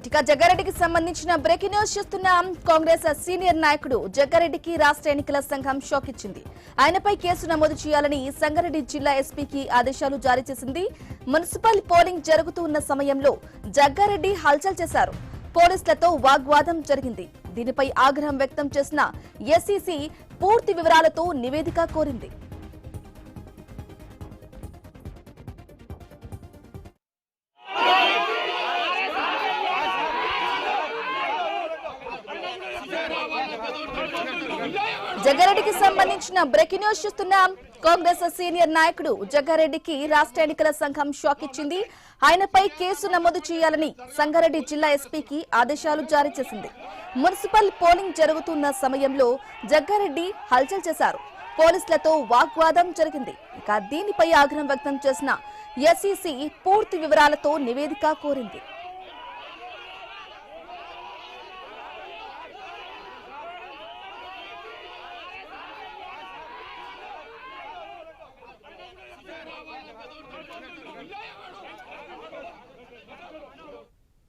ఇక జగ్గారెడ్డికి సంబంధించిన breaking news చూస్తున్నాం. కాంగ్రెస్ సీనియర్ నాయకుడు జగ్గారెడ్డికి రాష్ట్ర ఎన్నికల సంఘం షాక్ ఇచ్చింది. ఆయనపై కేసు నమోదు చేయాలని సంగారెడ్డి జిల్లా ఎస్పీకి ఆదేశాలు జారీ చేసింది. మున్సిపల్ పోలింగ్ జరుగుతున్న సమయంలో జగ్గారెడ్డి హల్చల్ చేశారు. పోలీసులతో వాగ్వాదం జరిగింది. దీనిపై ఆగ్రహం వ్యక్తం చేసిన ఎస్ఈసీ పూర్తి వివరాలతో నివేదిక కోరింది. జగ్గారెడ్డికి సంబంధించిన బ్రేకింగ్ న్యూస్ చూస్తున్నాం. కాంగ్రెస్ సీనియర్ నాయకుడు జగ్గారెడ్డికి రాష్ట్ర ఎన్నికల సంఘం షాక్ ఇచ్చింది. ఆయనపై కేసు నమోదు చేయాలని సంగారెడ్డి జిల్లా ఎస్పీకి ఆదేశాలు జారీ చేసింది. మున్సిపల్ పోలింగ్ జరుగుతున్న సమయంలో జగ్గారెడ్డి హల్చల్ చేశారు. పోలీసులతో వాగ్వాదం జరిగింది. ఇక దీనిపై ఆగ్రహం వ్యక్తం చేసిన ఎస్ఈసీ పూర్తి వివరాలతో నివేదిక కోరింది.